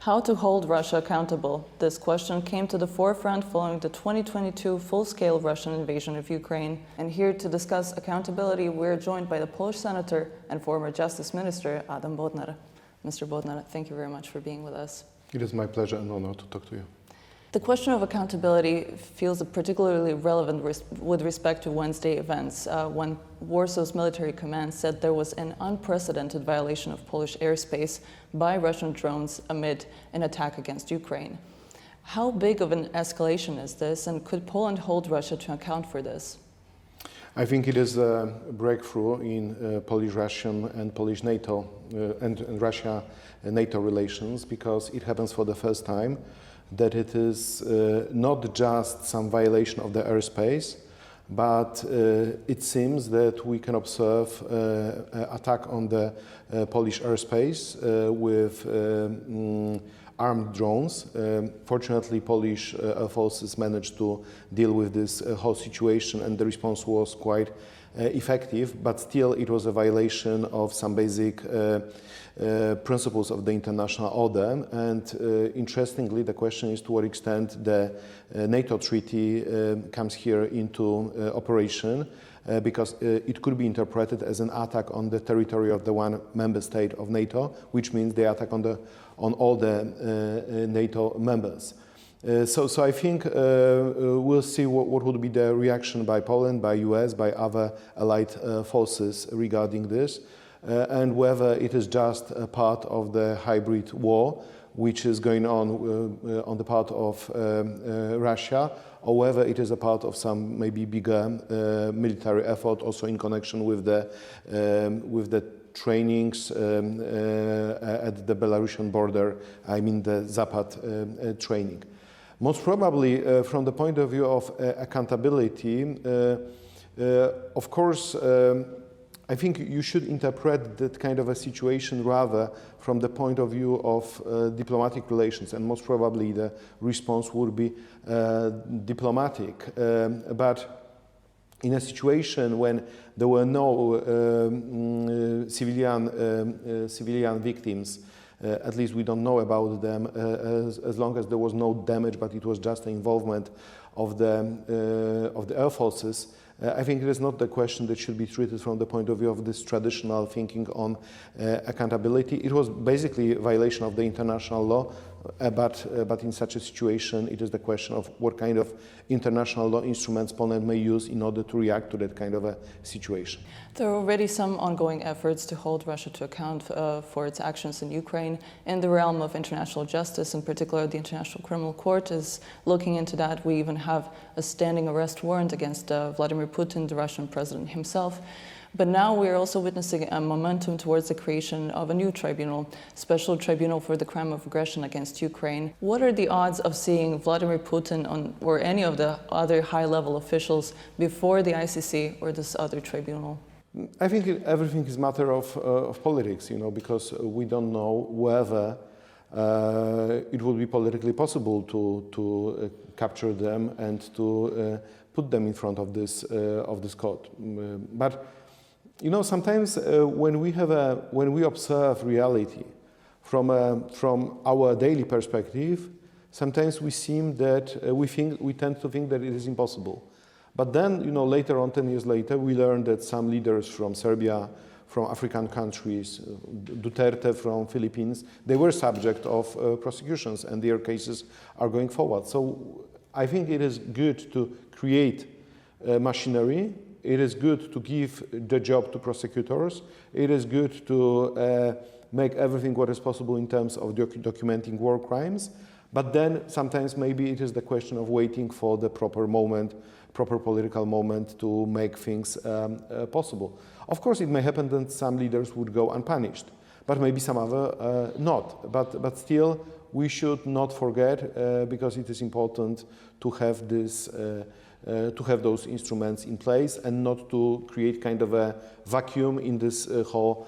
How to hold Russia accountable? This question came to the forefront following the 2022 full-scale Russian invasion of Ukraine. And here to discuss accountability, we're joined by the Polish senator and former Justice Minister, Adam Bodnar. Mr. Bodnar, thank you very much for being with us. It is my pleasure and honor to talk to you. The question of accountability feels particularly relevant with respect to Wednesday events, when Warsaw's military command said there was an unprecedented violation of Polish airspace by Russian drones amid an attack against Ukraine. How big of an escalation is this, and could Poland hold Russia to account for this? I think it is a breakthrough in Polish-Russian and Polish-NATO and Russia-NATO relations, because it happens for the first time that it is not just some violation of the airspace, but it seems that we can observe an attack on the Polish airspace with armed drones. Fortunately, Polish forces managed to deal with this whole situation, and the response was quite effective, but still it was a violation of some basic principles of the international order. And interestingly, the question is to what extent the NATO treaty comes here into operation, because it could be interpreted as an attack on the territory of the one member state of NATO, which means the attack on all the NATO members. So I think we'll see what would be the reaction by Poland, by US, by other allied forces regarding this, and whether it is just a part of the hybrid war which is going on the part of Russia, or whether it is a part of some maybe bigger military effort, also in connection with the trainings at the Belarusian border, I mean the Zapad training. Most probably, from the point of view of accountability, of course, I think you should interpret that kind of a situation rather from the point of view of diplomatic relations, and most probably the response would be diplomatic. But in a situation when there were no civilian victims, at least we don't know about them, as long as there was no damage, but it was just the involvement of the air forces. I think it is not the question that should be treated from the point of view of this traditional thinking on accountability. It was basically a violation of the international law, but in such a situation, it is the question of what kind of international law instruments Poland may use in order to react to that kind of a situation. There are already some ongoing efforts to hold Russia to account for its actions in Ukraine. In the realm of international justice, in particular, the International Criminal Court is looking into that. We even have a standing arrest warrant against Vladimir Putin, the Russian president himself. But now we are also witnessing a momentum towards the creation of a new tribunal, special tribunal for the crime of aggression against Ukraine. What are the odds of seeing Vladimir Putin or any of the other high-level officials before the ICC or this other tribunal? I think everything is a matter of politics, because we don't know whether it would be politically possible to capture them and to put them in front of this court. But sometimes when we observe reality from our daily perspective, sometimes we tend to think that it is impossible. But then, later on, 10 years later, we learned that some leaders from Serbia, from African countries, Duterte from Philippines, they were subject of prosecutions, and their cases are going forward. So I think it is good to create machinery. It is good to give the job to prosecutors. It is good to make everything what is possible in terms of documenting war crimes. But then sometimes maybe it is the question of waiting for the proper political moment to make things possible. Of course, it may happen that some leaders would go unpunished, but maybe some other not. But still, we should not forget, because it is important to have this. To have those instruments in place and not to create kind of a vacuum in this whole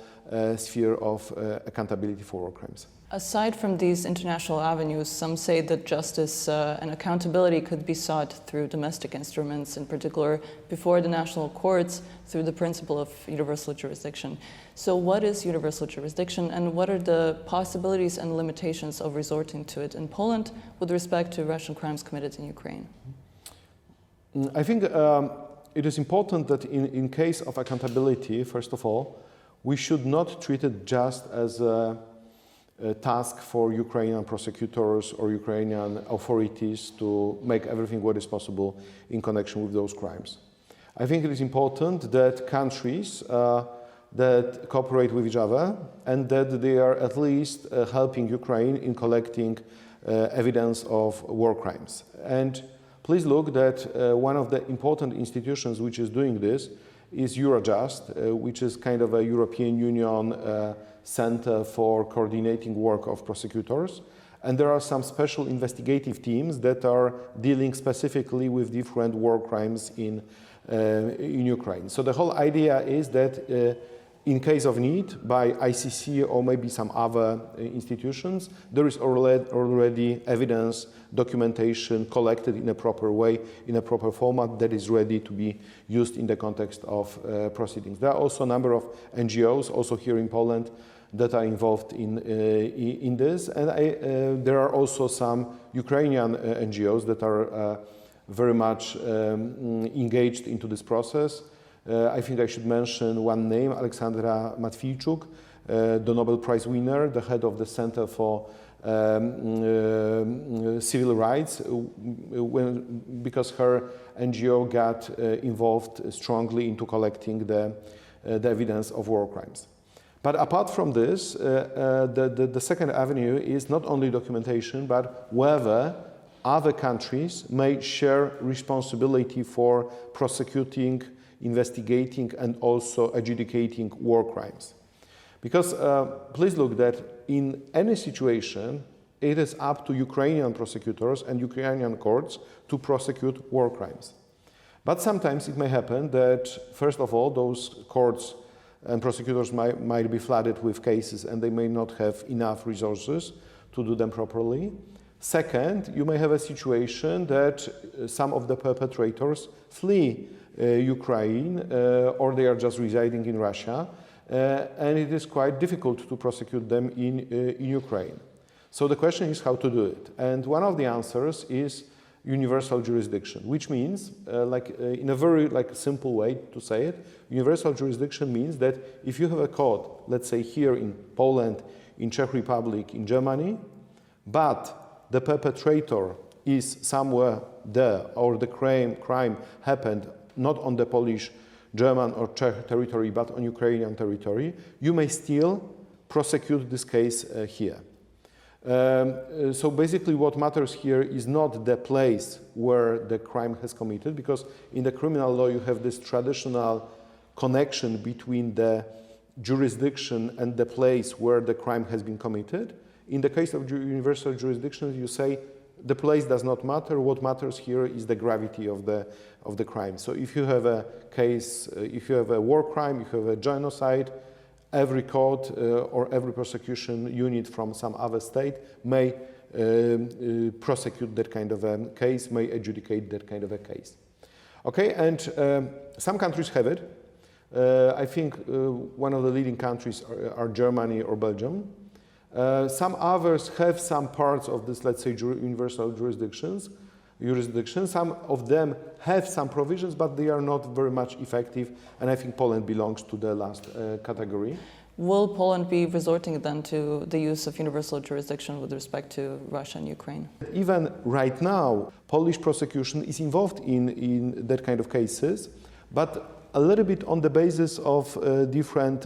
sphere of accountability for war crimes. Aside from these international avenues, some say that justice and accountability could be sought through domestic instruments, in particular before the national courts, through the principle of universal jurisdiction. So what is universal jurisdiction, and what are the possibilities and limitations of resorting to it in Poland with respect to Russian crimes committed in Ukraine? I think it is important that in case of accountability, first of all, we should not treat it just as a task for Ukrainian prosecutors or Ukrainian authorities to make everything what is possible in connection with those crimes. I think it is important that countries that cooperate with each other and that they are at least helping Ukraine in collecting evidence of war crimes. And please look that one of the important institutions which is doing this is Eurojust, which is kind of a European Union center for coordinating work of prosecutors. And there are some special investigative teams that are dealing specifically with different war crimes in Ukraine. So the whole idea is that in case of need, by ICC or maybe some other institutions, there is already evidence, documentation collected in a proper way, in a proper format that is ready to be used in the context of proceedings. There are also a number of NGOs, also here in Poland, that are involved in this. And there are also some Ukrainian NGOs that are very much engaged into this process. I think I should mention one name, Aleksandra Matwijczuk, the Nobel Prize winner, the head of the Center for Civil Rights, because her NGO got involved strongly into collecting the evidence of war crimes. But apart from this, the second avenue is not only documentation, but whether other countries may share responsibility for prosecuting, investigating, and also adjudicating war crimes. Because please look that in any situation, it is up to Ukrainian prosecutors and Ukrainian courts to prosecute war crimes. But sometimes it may happen that, first of all, those courts and prosecutors might be flooded with cases and they may not have enough resources to do them properly. Second, you may have a situation that some of the perpetrators flee Ukraine or they are just residing in Russia, and it is quite difficult to prosecute them in Ukraine. So the question is how to do it. And one of the answers is universal jurisdiction, which means, in a very simple way to say it, universal jurisdiction means that if you have a court, let's say here in Poland, in Czech Republic, in Germany, but the perpetrator is somewhere there, or the crime happened not on the Polish, German, or Czech territory, but on Ukrainian territory, you may still prosecute this case here. So basically what matters here is not the place where the crime has committed, because in the criminal law you have this traditional connection between the jurisdiction and the place where the crime has been committed. In the case of universal jurisdiction, you say the place does not matter. What matters here is the gravity of the crime. So if you have a case, if you have a war crime, if you have a genocide, every court or every prosecution unit from some other state may prosecute that kind of a case, may adjudicate that kind of a case. Okay, and some countries have it. I think one of the leading countries are Germany or Belgium. Some others have some parts of this, let's say, universal jurisdiction. Some of them have some provisions, but they are not very much effective, and I think Poland belongs to the last category. Will Poland be resorting then to the use of universal jurisdiction with respect to Russia and Ukraine? Even right now, Polish prosecution is involved in that kind of cases, but a little bit on the basis of different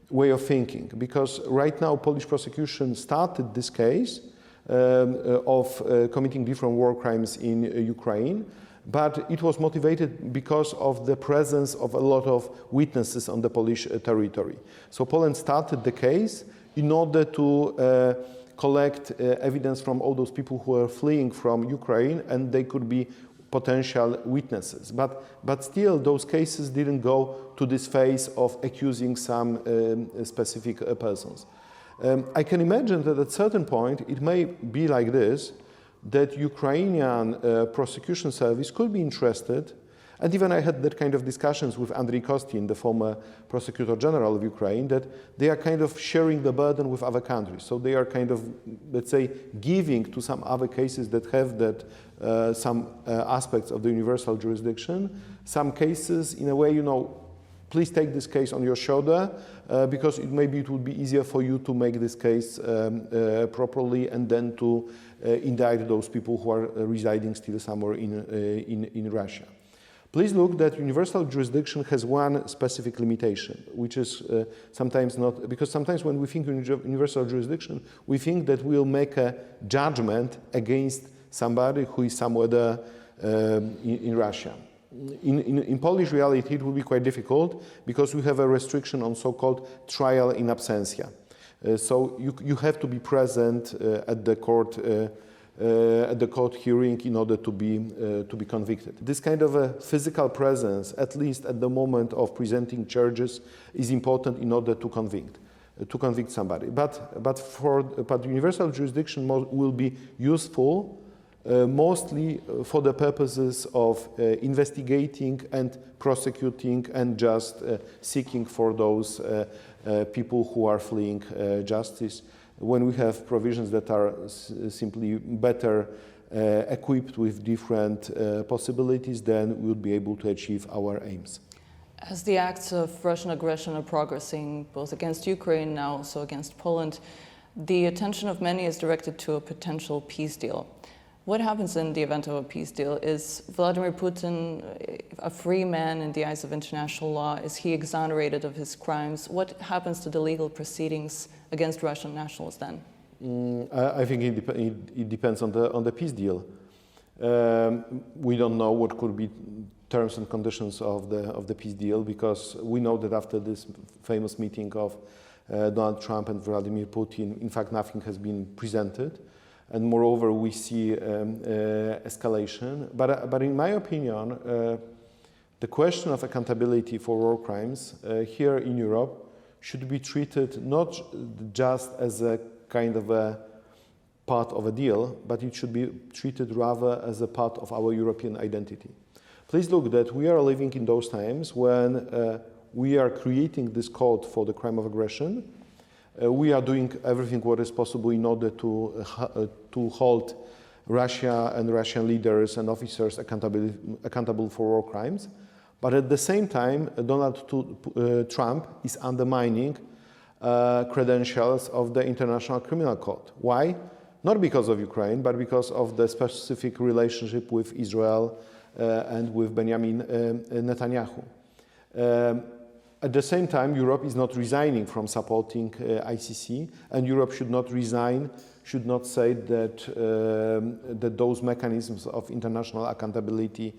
way of thinking, because right now Polish prosecution started this case of committing different war crimes in Ukraine, but it was motivated because of the presence of a lot of witnesses on the Polish territory. So Poland started the case in order to collect evidence from all those people who are fleeing from Ukraine, and they could be potential witnesses. But still, those cases didn't go to this phase of accusing some specific persons. I can imagine that at a certain point it may be like this, that Ukrainian prosecution service could be interested, and even I had that kind of discussions with Andriy Kostin, the former Prosecutor General of Ukraine, that they are kind of sharing the burden with other countries. So they are kind of, let's say, giving to some other cases that have that some aspects of the universal jurisdiction, some cases in a way, you know, please take this case on your shoulder because maybe it would be easier for you to make this case properly and then to indict those people who are residing still somewhere in Russia. Please look that universal jurisdiction has one specific limitation, which is sometimes not, because sometimes when we think universal jurisdiction, we think that we'll make a judgment against somebody who is somewhere there in Russia. In Polish reality, it will be quite difficult because we have a restriction on so-called trial in absentia. So you have to be present at the court hearing in order to be convicted. This kind of a physical presence, at least at the moment of presenting charges, is important in order to convict somebody. But universal jurisdiction will be useful mostly for the purposes of investigating and prosecuting and just seeking for those people who are fleeing justice. When we have provisions that are simply better equipped with different possibilities, then we would be able to achieve our aims. As the acts of Russian aggression are progressing both against Ukraine, now also against Poland, the attention of many is directed to a potential peace deal. What happens in the event of a peace deal? Is Vladimir Putin a free man in the eyes of international law? Is he exonerated of his crimes? What happens to the legal proceedings against Russian nationals then? I think it depends on the peace deal. We don't know what could be terms and conditions of the peace deal, because we know that after this famous meeting of Donald Trump and Vladimir Putin, in fact, nothing has been presented. And moreover, we see escalation. But in my opinion, the question of accountability for war crimes here in Europe should be treated not just as a kind of a part of a deal, but it should be treated rather as a part of our European identity. Please look that we are living in those times when we are creating this code for the crime of aggression. We are doing everything what is possible in order to hold Russia and Russian leaders and officers accountable for war crimes. But at the same time, Donald Trump is undermining credentials of the International Criminal Court. Why? Not because of Ukraine, but because of the specific relationship with Israel and with Benjamin Netanyahu. At the same time, Europe is not resigning from supporting ICC, and Europe should not resign, should not say that, that those mechanisms of international accountability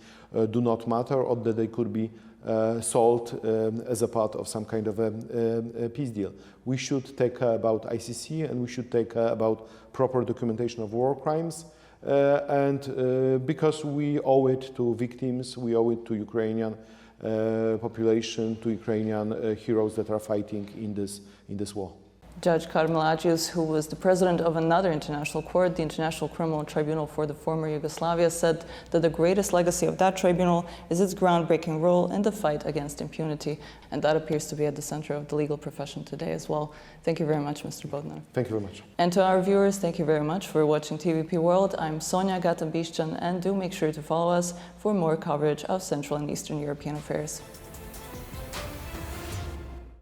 do not matter, or that they could be solved as a part of some kind of a peace deal. We should take care about ICC, and we should take care about proper documentation of war crimes, and because we owe it to victims, we owe it to Ukrainian population, to Ukrainian heroes that are fighting in this war. Judge Karmelagius, who was the president of another international court, the International Criminal Tribunal for the former Yugoslavia, said that the greatest legacy of that tribunal is its groundbreaking role in the fight against impunity. And that appears to be at the center of the legal profession today as well. Thank you very much, Mr. Bodnar. Thank you very much. And to our viewers, thank you very much for watching TVP World. I'm Sonia Gatan-Biszczan, and do make sure to follow us for more coverage of Central and Eastern European affairs.